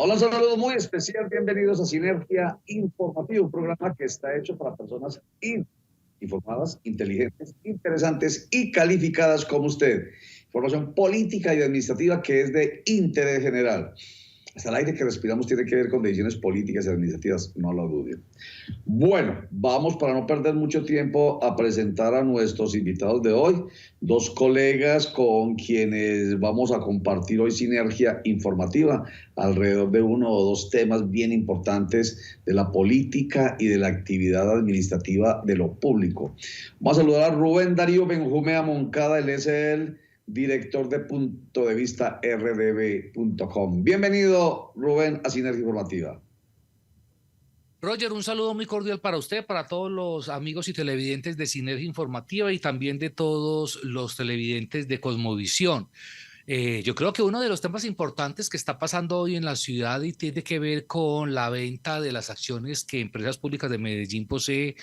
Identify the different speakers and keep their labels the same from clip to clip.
Speaker 1: Hola, un saludo muy especial. Bienvenidos a Sinergia Informativa, un programa que está hecho para personas informadas, inteligentes, interesantes y calificadas como usted. Información política y administrativa que es de interés general. Hasta el aire que respiramos tiene que ver con decisiones políticas y administrativas, no lo duden. Bueno, vamos para no perder mucho tiempo a presentar a nuestros invitados de hoy, dos colegas con quienes vamos a compartir hoy sinergia informativa alrededor de uno o dos temas bien importantes de la política y de la actividad administrativa de lo público. Vamos a saludar a Rubén Darío Benjumea Moncada, él es el director de Punto de Vista rdb.com. Bienvenido, Rubén, a Sinergia Informativa.
Speaker 2: Roger, un saludo muy cordial para usted, para todos los amigos y televidentes de Sinergia Informativa y también de todos los televidentes de Cosmovisión. Yo creo que uno de los temas importantes que está pasando hoy en la ciudad y tiene que ver con la venta de las acciones que Empresas Públicas de Medellín posee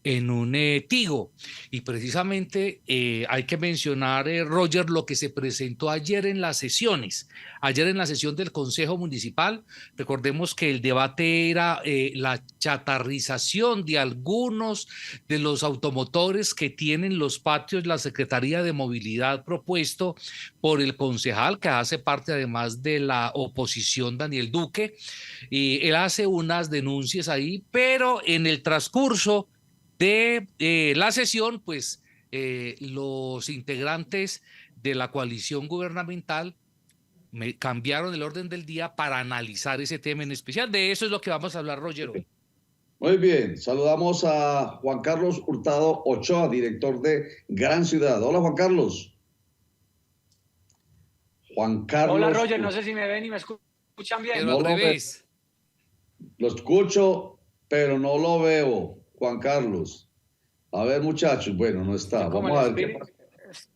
Speaker 2: en un Tigo. Y precisamente hay que mencionar, Roger, lo que se presentó ayer en las sesiones. Ayer en la sesión del Consejo Municipal, recordemos que el debate era la chatarrización de algunos de los automotores que tienen los patios la Secretaría de Movilidad propuesto por el concejal que hace parte además de la oposición, Daniel Duque, y él hace unas denuncias ahí, pero en el transcurso de la sesión, pues los integrantes de la coalición gubernamental cambiaron el orden del día para analizar ese tema en especial. De eso es lo que vamos a hablar, Roger, hoy.
Speaker 1: Muy bien, saludamos a Juan Carlos Hurtado Ochoa, director de Gran Ciudad. Hola, Juan Carlos.
Speaker 3: Juan Carlos. Hola, Roger, no sé si me ven y me escuchan bien.
Speaker 2: Pero al revés.
Speaker 1: Lo escucho, pero no lo veo, Juan Carlos. A ver, muchachos, bueno, no está. Vamos a ver qué pasa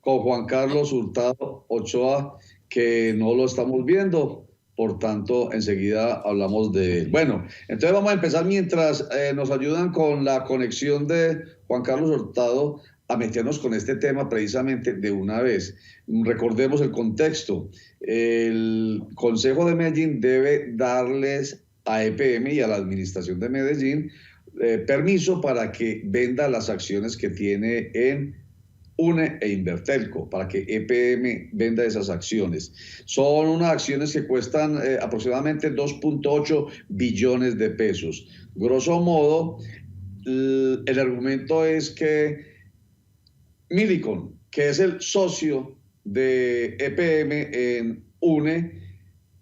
Speaker 1: con Juan Carlos Hurtado Ochoa, que no lo estamos viendo. Por tanto, enseguida hablamos de él. Bueno, entonces vamos a empezar mientras nos ayudan con la conexión de Juan Carlos Hurtado a meternos con este tema precisamente de una vez. Recordemos el contexto. El Consejo de Medellín debe darles a EPM y a la Administración de Medellín permiso para que venda las acciones que tiene en UNE e Invertelco, para que EPM venda esas acciones. Son unas acciones que cuestan aproximadamente 2.8 billones de pesos. Grosso modo, el argumento es que Millicom, que es el socio de EPM en UNE,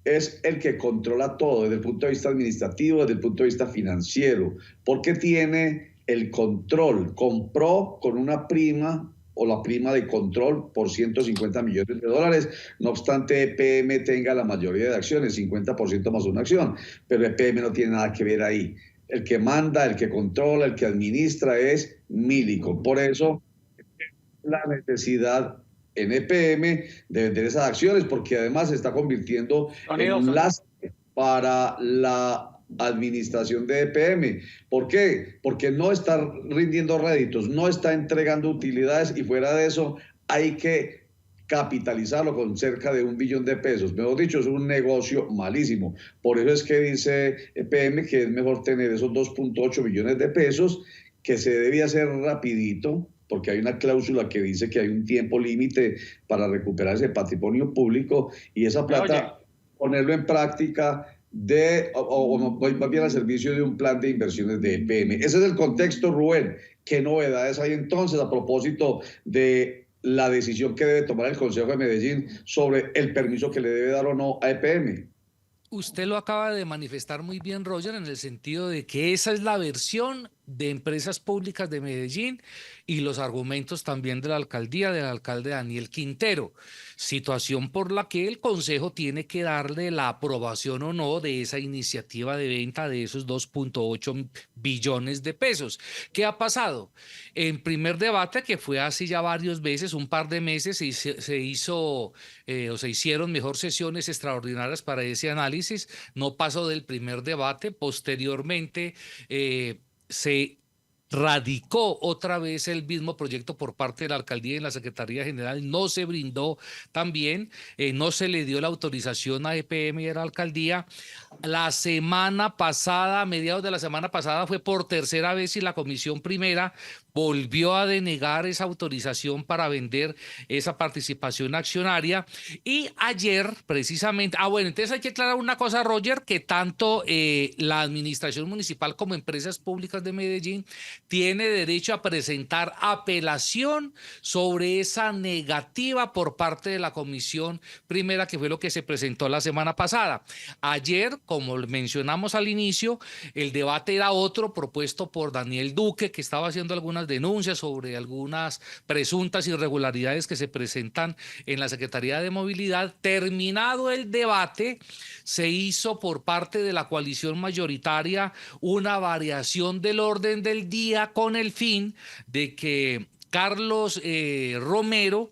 Speaker 1: es el que controla todo desde el punto de vista administrativo, desde el punto de vista financiero, porque tiene el control. Compró con una prima o la prima de control por 150 millones de dólares. No obstante, EPM tenga la mayoría de acciones, 50% más una acción, pero EPM no tiene nada que ver ahí. El que manda, el que controla, el que administra es Millicom. Por eso, la necesidad en EPM de vender esas acciones, porque además se está convirtiendo en un lastre para la administración de EPM. ¿Por qué? Porque no está rindiendo réditos, no está entregando utilidades y fuera de eso hay que capitalizarlo con cerca de 1 billón de pesos. Mejor dicho, es un negocio malísimo. Por eso es que dice EPM que es mejor tener esos 2.8 billones de pesos, que se debe hacer rapidito, porque hay una cláusula que dice que hay un tiempo límite para recuperar ese patrimonio público y esa plata ponerlo en práctica o más bien al servicio de un plan de inversiones de EPM. Ese es el contexto, Rubén. ¿Qué novedades hay entonces a propósito de la decisión que debe tomar el Consejo de Medellín sobre el permiso que le debe dar o no a EPM?
Speaker 2: Usted lo acaba de manifestar muy bien, Roger, en el sentido de que esa es la versión de Empresas Públicas de Medellín y los argumentos también de la alcaldía, del alcalde Daniel Quintero. Situación por la que el Consejo tiene que darle la aprobación o no de esa iniciativa de venta de esos 2.8 billones de pesos. ¿Qué ha pasado? En primer debate, que fue así ya varias veces, un par de meses, se hicieron mejor sesiones extraordinarias para ese análisis. No pasó del primer debate. Posteriormente, se radicó otra vez el mismo proyecto por parte de la alcaldía y la Secretaría General, no se brindó también, no se le dio la autorización a EPM y a la alcaldía. la semana pasada, a mediados de la semana pasada, fue por tercera vez y la Comisión Primera volvió a denegar esa autorización para vender esa participación accionaria. Y ayer, precisamente, bueno, entonces hay que aclarar una cosa, Roger, que tanto la administración municipal como empresas públicas de Medellín tiene derecho a presentar apelación sobre esa negativa por parte de la Comisión Primera, que fue lo que se presentó la semana pasada. Ayer, como mencionamos al inicio, el debate era otro, propuesto por Daniel Duque, que estaba haciendo algunas denuncias sobre algunas presuntas irregularidades que se presentan en la Secretaría de Movilidad. Terminado el debate, se hizo por parte de la coalición mayoritaria una variación del orden del día con el fin de que Carlos Romero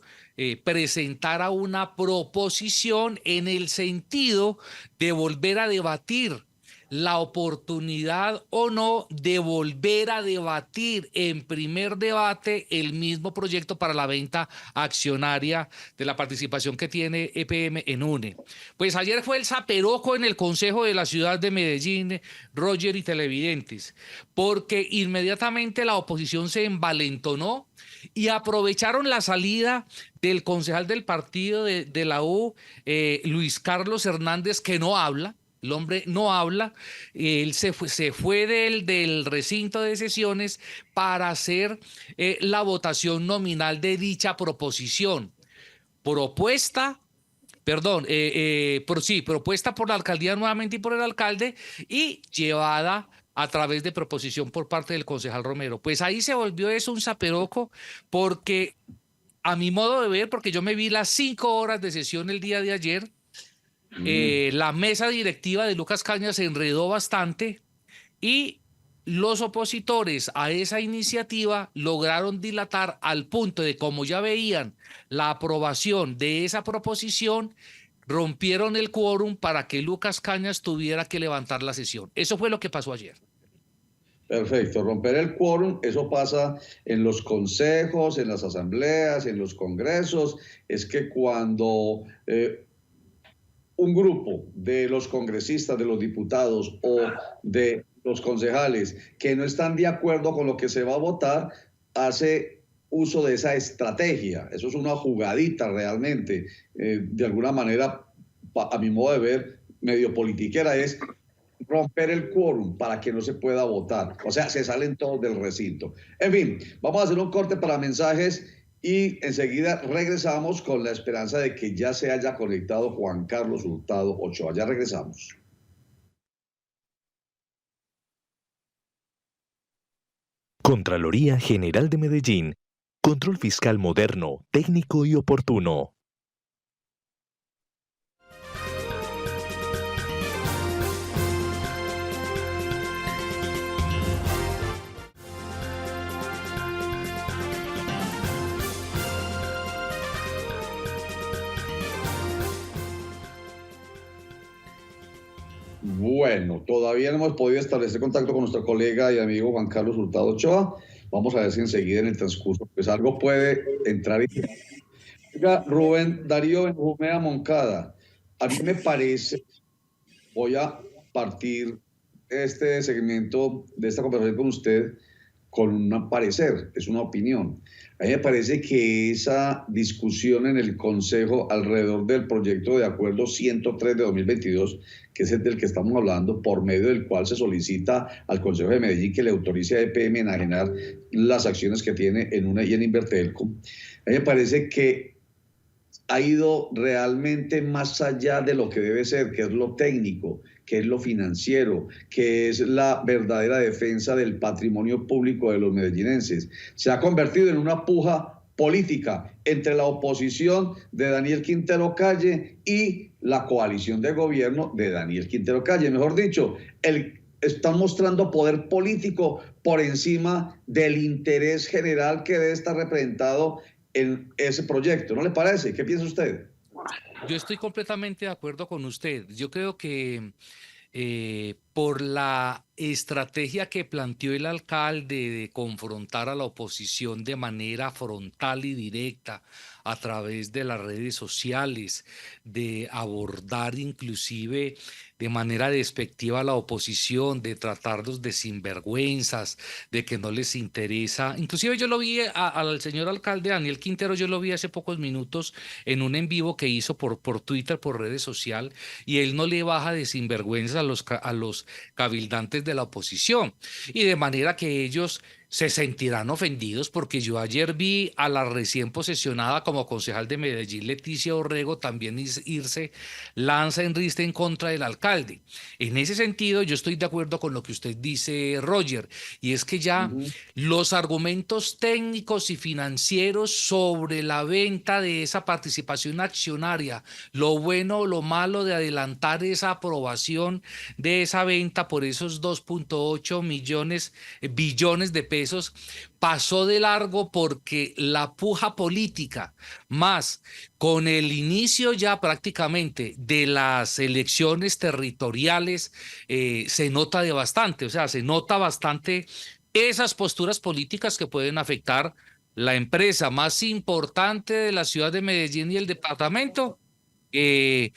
Speaker 2: presentara una proposición en el sentido de volver a debatir la oportunidad o no de volver a debatir en primer debate el mismo proyecto para la venta accionaria de la participación que tiene EPM en UNE. Pues ayer fue el zaperoco en el Consejo de la Ciudad de Medellín, Roger y televidentes, porque inmediatamente la oposición se envalentonó y aprovecharon la salida del concejal del partido de la U, Luis Carlos Hernández, que no habla. El hombre no habla, él se fue del recinto de sesiones para hacer la votación nominal de dicha proposición. Propuesta por la alcaldía nuevamente y por el alcalde, y llevada a través de proposición por parte del concejal Romero. Pues ahí se volvió eso un zaperoco, porque a mi modo de ver, porque yo me vi las 5 horas de sesión el día de ayer, la mesa directiva de Lucas Cañas se enredó bastante y los opositores a esa iniciativa lograron dilatar al punto de, como ya veían la aprobación de esa proposición, rompieron el quórum para que Lucas Cañas tuviera que levantar la sesión. Eso fue lo que pasó ayer.
Speaker 1: Perfecto, romper el quórum, eso pasa en los consejos, en las asambleas, en los congresos. Es que cuando un grupo de los congresistas, de los diputados o de los concejales que no están de acuerdo con lo que se va a votar, hace uso de esa estrategia. Eso es una jugadita realmente, de alguna manera, a mi modo de ver, medio politiquera, es romper el quórum para que no se pueda votar. O sea, se salen todos del recinto. En fin, vamos a hacer un corte para mensajes y enseguida regresamos con la esperanza de que ya se haya conectado Juan Carlos Hurtado Ochoa. Ya regresamos.
Speaker 4: Contraloría General de Medellín. Control fiscal moderno, técnico y oportuno.
Speaker 1: Bueno, todavía no hemos podido establecer contacto con nuestro colega y amigo Juan Carlos Hurtado Ochoa. Vamos a ver si enseguida en el transcurso pues algo puede entrar. Oiga, Rubén Darío Benjumea Moncada, a mí me parece, voy a partir este segmento de esta conversación con usted con un parecer, es una opinión. A mí me parece que esa discusión en el Consejo alrededor del proyecto de acuerdo 103 de 2022, que es el del que estamos hablando, por medio del cual se solicita al Consejo de Medellín que le autorice a EPM enajenar las acciones que tiene en UNE y en Invertelco, a mí me parece que ha ido realmente más allá de lo que debe ser, que es lo técnico, que es lo financiero, que es la verdadera defensa del patrimonio público de los medellinenses. Se ha convertido en una puja política entre la oposición de Daniel Quintero Calle y la coalición de gobierno de Daniel Quintero Calle. Mejor dicho, están mostrando poder político por encima del interés general que debe estar representado en ese proyecto. ¿No le parece? ¿Qué piensa usted?
Speaker 2: Yo estoy completamente de acuerdo con usted. Yo creo que por la estrategia que planteó el alcalde de confrontar a la oposición de manera frontal y directa a través de las redes sociales, de abordar inclusive de manera despectiva a la oposición, de tratarlos de sinvergüenzas, de que no les interesa. Inclusive yo lo vi al señor alcalde Daniel Quintero, yo lo vi hace pocos minutos en un en vivo que hizo por Twitter, por redes sociales, y él no le baja de sinvergüenzas a los cabildantes de la oposición. Y de manera que ellos se sentirán ofendidos porque yo ayer vi a la recién posesionada como concejal de Medellín, Leticia Orrego, también irse lanza en riste en contra del alcalde. En ese sentido, yo estoy de acuerdo con lo que usted dice, Roger, y es que ya los argumentos técnicos y financieros sobre la venta de esa participación accionaria, lo bueno o lo malo de adelantar esa aprobación de esa venta por esos 2.8 billones de pesos, pasó de largo porque la puja política, más con el inicio ya prácticamente de las elecciones territoriales, se nota de bastante, o sea, se nota bastante esas posturas políticas que pueden afectar la empresa más importante de la ciudad de Medellín y el departamento, que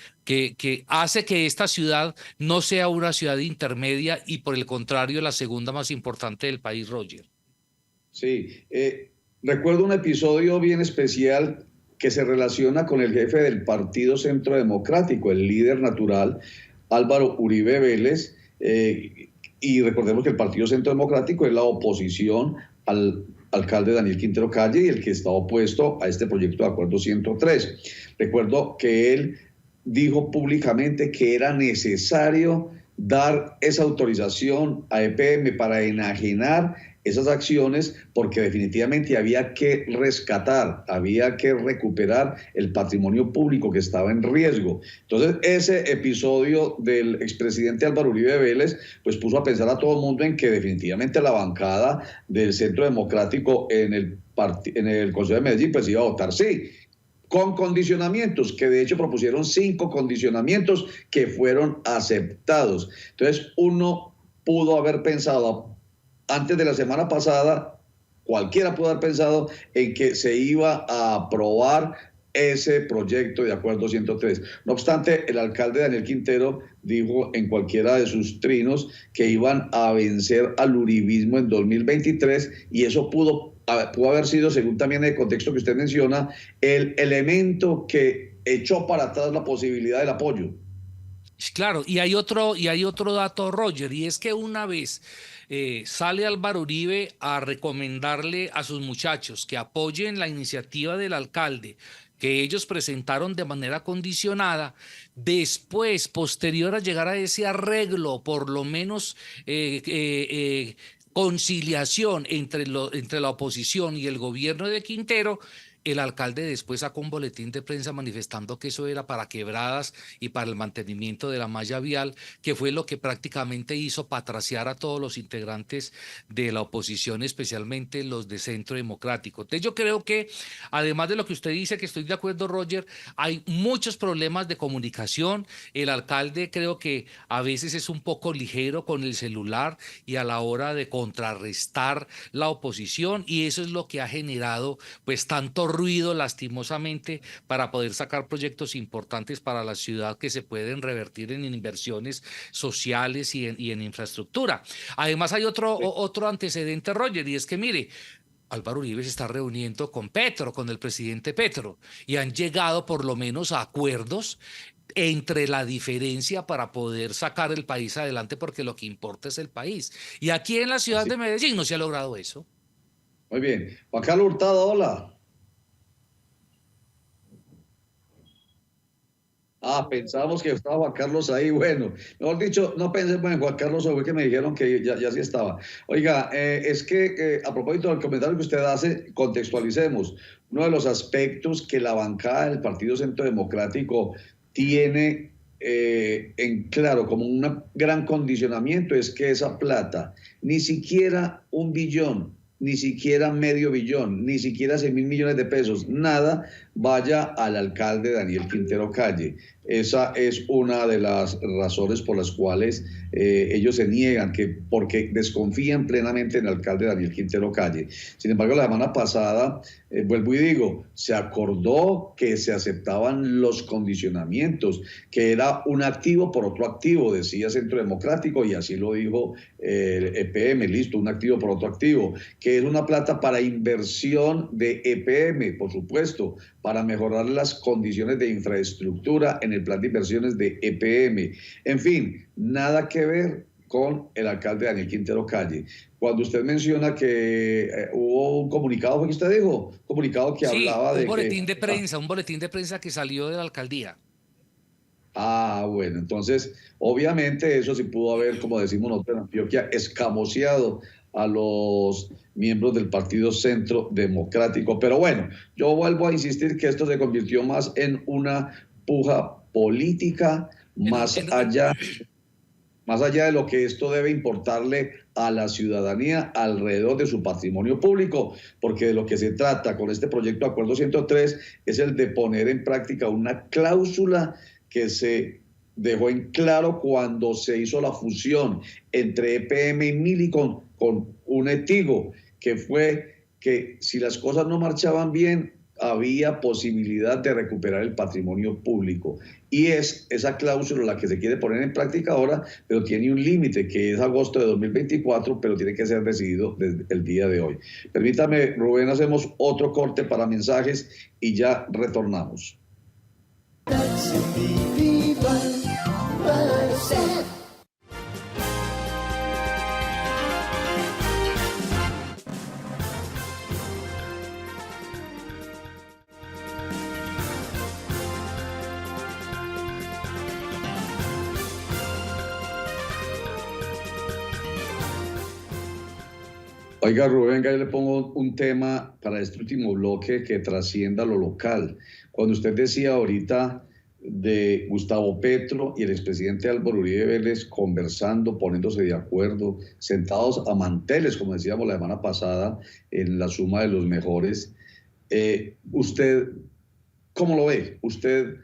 Speaker 2: hace que esta ciudad no sea una ciudad intermedia y por el contrario la segunda más importante del país, Roger.
Speaker 1: Sí, recuerdo un episodio bien especial que se relaciona con el jefe del Partido Centro Democrático, el líder natural, Álvaro Uribe Vélez, y recordemos que el Partido Centro Democrático es la oposición al alcalde Daniel Quintero Calle y el que está opuesto a este proyecto de acuerdo 103. Recuerdo que él dijo públicamente que era necesario dar esa autorización a EPM para enajenar esas acciones porque definitivamente había que rescatar, había que recuperar el patrimonio público que estaba en riesgo. Entonces ese episodio del expresidente Álvaro Uribe Vélez pues puso a pensar a todo el mundo en que definitivamente la bancada del Centro Democrático en el Consejo de Medellín pues iba a votar sí, con condicionamientos, que de hecho propusieron 5 condicionamientos que fueron aceptados. Entonces uno pudo haber pensado antes de la semana pasada, cualquiera pudo haber pensado en que se iba a aprobar ese proyecto de acuerdo 103. No obstante, el alcalde Daniel Quintero dijo en cualquiera de sus trinos que iban a vencer al uribismo en 2023 y eso pudo haber sido, según también el contexto que usted menciona, el elemento que echó para atrás la posibilidad del apoyo.
Speaker 2: Claro, y hay otro dato, Roger, y es que una vez sale Álvaro Uribe a recomendarle a sus muchachos que apoyen la iniciativa del alcalde que ellos presentaron de manera condicionada, después, posterior a llegar a ese arreglo, por lo menos conciliación entre la oposición y el gobierno de Quintero, el alcalde después sacó un boletín de prensa manifestando que eso era para quebradas y para el mantenimiento de la malla vial, que fue lo que prácticamente hizo patraciar a todos los integrantes de la oposición, especialmente los de Centro Democrático. Entonces yo creo que, además de lo que usted dice, que estoy de acuerdo, Roger, hay muchos problemas de comunicación. El alcalde creo que a veces es un poco ligero con el celular y a la hora de contrarrestar la oposición, y eso es lo que ha generado pues tanto ruido lastimosamente para poder sacar proyectos importantes para la ciudad que se pueden revertir en inversiones sociales y en infraestructura. Además hay otro antecedente, Roger, y es que mire, Álvaro Uribe se está reuniendo con Petro, con el presidente Petro, y han llegado por lo menos a acuerdos entre la diferencia para poder sacar el país adelante, porque lo que importa es el país. Y aquí en la ciudad de Medellín no se ha logrado eso.
Speaker 1: Muy bien. Juan Carlos Hurtado, hola. Pensábamos que estaba Juan Carlos ahí. Bueno, mejor dicho, no pensé en Juan Carlos, fue que me dijeron que ya sí estaba. Oiga, es que a propósito del comentario que usted hace, contextualicemos. Uno de los aspectos que la bancada del Partido Centro Democrático tiene en claro como un gran condicionamiento es que esa plata, ni siquiera 1 billón, ni siquiera medio billón, ni siquiera 6.000 millones de pesos, nada vaya al alcalde Daniel Quintero Calle. Esa es una de las razones por las cuales ellos se niegan, porque desconfían plenamente en el alcalde Daniel Quintero Calle. Sin embargo, la semana pasada, vuelvo y digo, se acordó que se aceptaban los condicionamientos, que era un activo por otro activo, decía Centro Democrático, y así lo dijo el EPM, listo, un activo por otro activo, que es una plata para inversión de EPM, por supuesto, para mejorar las condiciones de infraestructura en el plan de inversiones de EPM. En fin, nada que ver con el alcalde Daniel Quintero Calle. Cuando usted menciona que hubo un comunicado, ¿fue que usted dijo? Un comunicado que hablaba de
Speaker 2: un boletín de prensa que salió de la alcaldía.
Speaker 1: Ah, bueno, entonces, obviamente eso sí pudo haber, como decimos nosotros en Antioquia, escamoseado a los miembros del Partido Centro Democrático. Pero bueno, yo vuelvo a insistir que esto se convirtió más en una puja política, más allá de lo que esto debe importarle a la ciudadanía alrededor de su patrimonio público, porque de lo que se trata con este proyecto de Acuerdo 103 es el de poner en práctica una cláusula que se dejó en claro cuando se hizo la fusión entre EPM y Millicom con un Etigo, que fue que si las cosas no marchaban bien, había posibilidad de recuperar el patrimonio público. Y es esa cláusula la que se quiere poner en práctica ahora, pero tiene un límite que es agosto de 2024, pero tiene que ser decidido desde el día de hoy. Permítame, Rubén, hacemos otro corte para mensajes y ya retornamos. Oiga, Rubén, yo le pongo un tema para este último bloque que trascienda lo local. Cuando usted decía ahorita de Gustavo Petro y el expresidente Álvaro Uribe Vélez conversando, poniéndose de acuerdo, sentados a manteles, como decíamos la semana pasada, en la suma de los mejores, ¿usted cómo lo ve? ¿Usted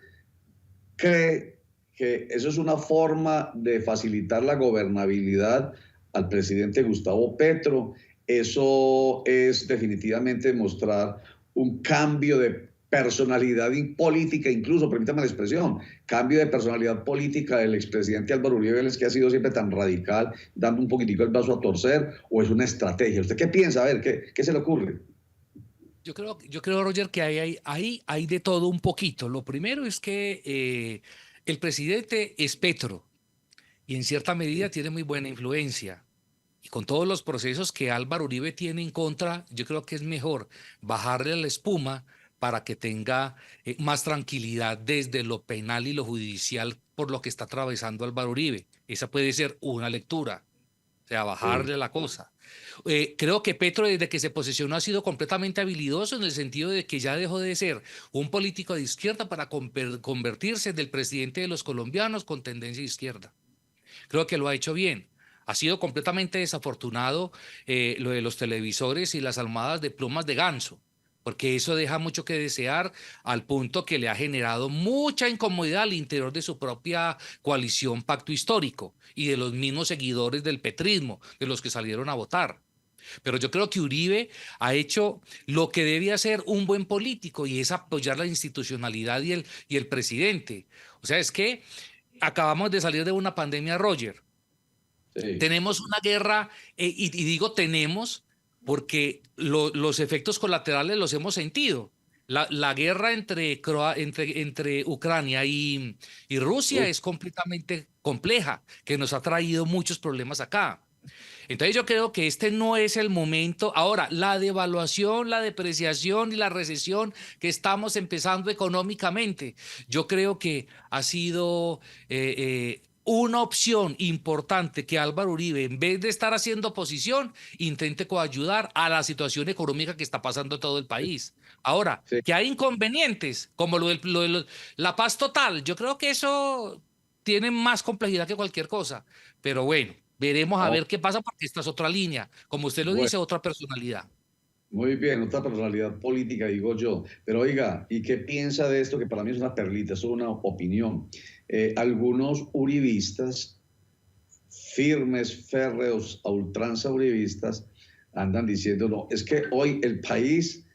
Speaker 1: cree que eso es una forma de facilitar la gobernabilidad al presidente Gustavo Petro? Eso es definitivamente mostrar un cambio de personalidad política, incluso, permítame la expresión, cambio de personalidad política del expresidente Álvaro Uribe Vélez, que ha sido siempre tan radical, dando un poquitico el brazo a torcer, o es una estrategia. ¿Usted qué piensa? A ver, ¿qué se le ocurre?
Speaker 2: Yo creo, Roger, que hay de todo un poquito. Lo primero es que el presidente es Petro y en cierta medida tiene muy buena influencia. Y con todos los procesos que Álvaro Uribe tiene en contra, yo creo que es mejor bajarle la espuma para que tenga más tranquilidad desde lo penal y lo judicial por lo que está atravesando Álvaro Uribe. Esa puede ser una lectura, o sea, bajarle la cosa. Creo que Petro, desde que se posesionó, ha sido completamente habilidoso en el sentido de que ya dejó de ser un político de izquierda para convertirse en el presidente de los colombianos con tendencia izquierda. Creo que lo ha hecho bien. Ha sido completamente desafortunado lo de los televisores y las almohadas de plumas de ganso, porque eso deja mucho que desear al punto que le ha generado mucha incomodidad al interior de su propia coalición Pacto Histórico y de los mismos seguidores del petrismo, de los que salieron a votar. Pero yo creo que Uribe ha hecho lo que debe hacer un buen político y es apoyar la institucionalidad y el presidente. O sea, es que acabamos de salir de una pandemia, Roger. Sí. Tenemos una guerra, y digo tenemos porque los efectos colaterales los hemos sentido. La guerra entre Ucrania y Rusia es completamente compleja, que nos ha traído muchos problemas acá. Entonces yo creo que este no es el momento. Ahora, la devaluación, la depreciación y la recesión que estamos empezando económicamente, yo creo que ha sido una opción importante que Álvaro Uribe, en vez de estar haciendo oposición, intente coayudar a la situación económica que está pasando todo el país. Ahora, sí, que hay inconvenientes, como lo de la paz total, yo creo que eso tiene más complejidad que cualquier cosa, pero bueno. Veremos a ver qué pasa porque esta es otra línea, como usted lo dice, otra personalidad.
Speaker 1: Muy bien, otra personalidad política, digo yo. Pero oiga, ¿y qué piensa de esto? Que para mí es una perlita, es una opinión. Algunos uribistas, firmes, férreos, a ultranza uribistas, andan diciendo, no, es que hoy el país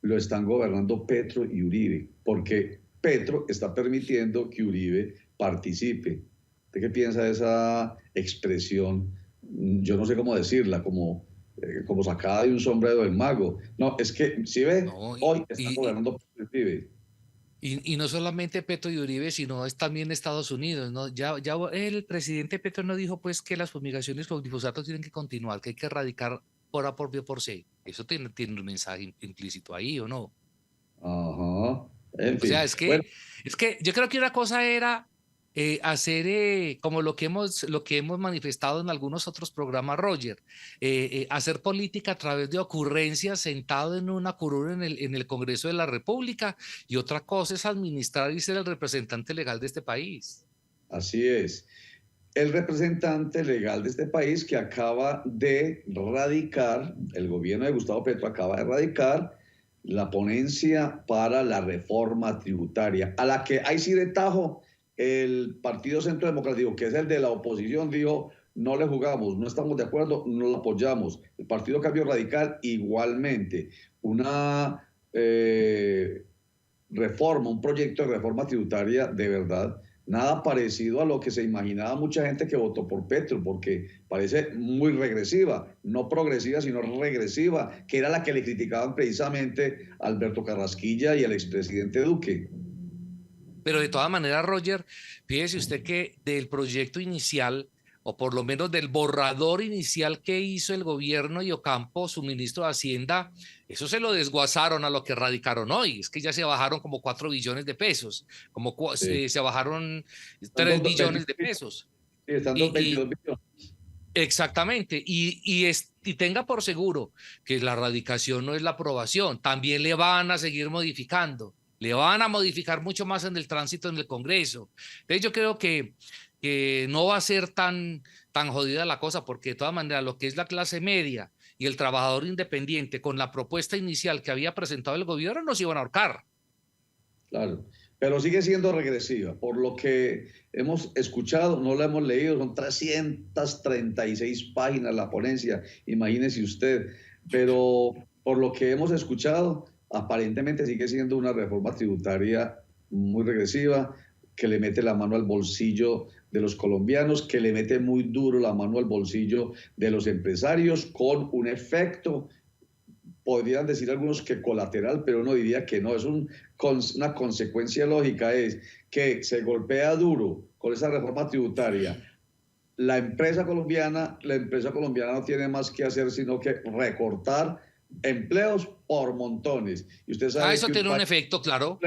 Speaker 1: lo están gobernando Petro y Uribe, porque Petro está permitiendo que Uribe participe. ¿Usted qué piensa de esa expresión? Yo no sé cómo decirla, como sacada de un sombrero del mago. No, es que, si ve,
Speaker 2: No,
Speaker 1: hoy están gobernando Petro y Uribe.
Speaker 2: y no solamente Petro y Uribe, sino es también Estados Unidos, ¿no? Ya el presidente Petro no dijo pues que las fumigaciones con glifosato tienen que continuar, que hay que erradicar por A, por B, por C. Eso tiene un mensaje implícito ahí, ¿o no?
Speaker 1: Ajá, en
Speaker 2: O sea,
Speaker 1: fin. Bueno,
Speaker 2: es que yo creo que una cosa era hacer como lo que hemos manifestado en algunos otros programas, Roger, hacer política a través de ocurrencias sentado en una curul en el Congreso de la República, y otra cosa es administrar y ser el representante legal de este país.
Speaker 1: así es. El representante legal de este país que acaba de radicar, el gobierno de Gustavo Petro acaba de radicar la ponencia para la reforma tributaria, a la que ahí sí de tajo el Partido Centro Democrático, que es el de la oposición, dijo, no le jugamos, no estamos de acuerdo, no lo apoyamos. El Partido Cambio Radical igualmente. Una reforma, un proyecto de reforma tributaria de verdad, nada parecido a lo que se imaginaba mucha gente que votó por Petro, porque parece muy regresiva, no progresiva, sino regresiva, que era la que le criticaban precisamente a Alberto Carrasquilla y al expresidente Duque.
Speaker 2: Pero de todas maneras, Roger, fíjese usted que del proyecto inicial, o por lo menos del borrador inicial que hizo el gobierno y Ocampo, su ministro de Hacienda, eso se lo desguazaron a lo que radicaron hoy. Es que ya se bajaron como 4 billones de pesos,
Speaker 1: Sí.
Speaker 2: se bajaron
Speaker 1: Están
Speaker 2: 3
Speaker 1: dos,
Speaker 2: billones
Speaker 1: 22,
Speaker 2: de pesos.
Speaker 1: sí, están
Speaker 2: Y,
Speaker 1: dos, 22 billones.
Speaker 2: exactamente, y tenga por seguro que la radicación no es la aprobación, también le van a seguir modificando, le van a modificar mucho más en el tránsito en el Congreso. Entonces yo creo que no va a ser tan jodida la cosa, porque de todas maneras lo que es la clase media y el trabajador independiente con la propuesta inicial que había presentado el gobierno nos iban a ahorcar.
Speaker 1: Claro, pero sigue siendo regresiva. Por lo que hemos escuchado, no la hemos leído, son 336 páginas la ponencia, imagínese usted. Pero por lo que hemos escuchado, aparentemente sigue siendo una reforma tributaria muy regresiva, que le mete la mano al bolsillo de los colombianos, que le mete muy duro la mano al bolsillo de los empresarios, con un efecto, podrían decir algunos que colateral, pero uno diría que no, es una consecuencia lógica, es que se golpea duro con esa reforma tributaria. La empresa colombiana no tiene más que hacer sino que recortar empleos por montones. Y usted sabe
Speaker 2: Eso
Speaker 1: que
Speaker 2: tiene un efecto, claro.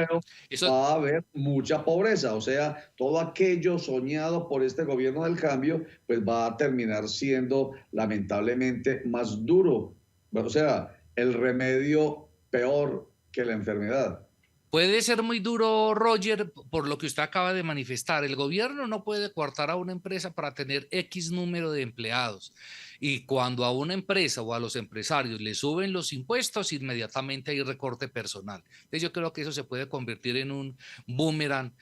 Speaker 2: Eso,
Speaker 1: va a haber mucha pobreza, o sea, todo aquello soñado por este gobierno del cambio, pues va a terminar siendo lamentablemente más duro. O sea, el remedio peor que la enfermedad.
Speaker 2: puede ser muy duro, Roger, por lo que usted acaba de manifestar. El gobierno no puede coartar a una empresa para tener X número de empleados. Y cuando a una empresa o a los empresarios le suben los impuestos, inmediatamente hay recorte personal. Entonces yo creo que eso se puede convertir en un boomerang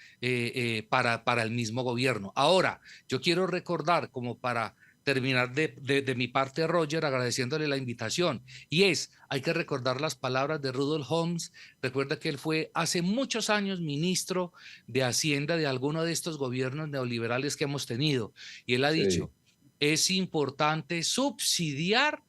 Speaker 2: para el mismo gobierno. Ahora, yo quiero recordar, como para terminar de mi parte, Roger, agradeciéndole la invitación, y hay que recordar las palabras de Rudolf Holmes. Recuerda que él fue hace muchos años ministro de Hacienda de alguno de estos gobiernos neoliberales que hemos tenido, y él ha
Speaker 1: Sí,
Speaker 2: dicho, es importante subsidiar,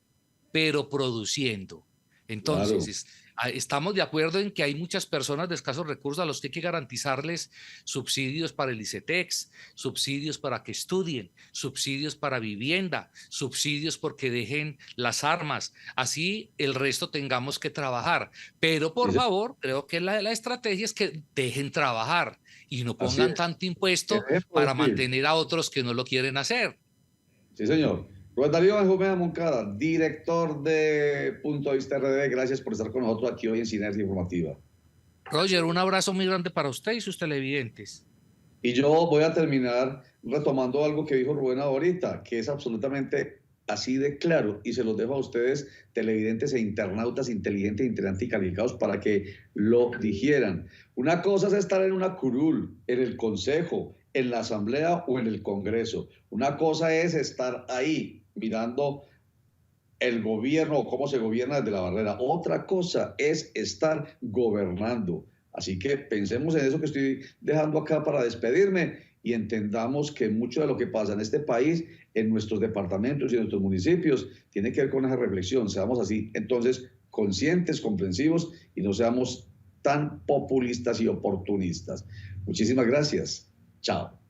Speaker 2: pero produciendo. Entonces,
Speaker 1: claro.
Speaker 2: estamos de acuerdo en que hay muchas personas de escasos recursos a los que hay que garantizarles subsidios para el ICETEX, subsidios para que estudien, subsidios para vivienda, subsidios porque dejen las armas. Así el resto tengamos que trabajar. Pero por favor, creo que la estrategia es que dejen trabajar y no
Speaker 1: Así
Speaker 2: pongan
Speaker 1: es.
Speaker 2: tanto
Speaker 1: Que
Speaker 2: impuesto
Speaker 1: dejen
Speaker 2: para
Speaker 1: producir.
Speaker 2: mantener a otros que no lo quieren hacer.
Speaker 1: Sí, señor. Rubén Darío Benjumea Moncada, director de Punto de Vista RD, gracias por estar con nosotros aquí hoy en Sinergia Informativa.
Speaker 2: Roger, un abrazo muy grande para usted y sus televidentes.
Speaker 1: Y yo voy a terminar retomando algo que dijo Rubén ahorita, que es absolutamente así de claro, y se los dejo a ustedes, televidentes e internautas inteligentes, integrantes y calificados, para que lo digieran. Una cosa es estar en una curul, en el consejo, en la asamblea o en el congreso. Una cosa es estar ahí mirando el gobierno o cómo se gobierna desde la barrera. Otra cosa es estar gobernando. Así que pensemos en eso que estoy dejando acá para despedirme y entendamos que mucho de lo que pasa en este país, en nuestros departamentos y en nuestros municipios, tiene que ver con esa reflexión. Seamos así, entonces, conscientes, comprensivos y no seamos tan populistas y oportunistas. Muchísimas gracias. Chao.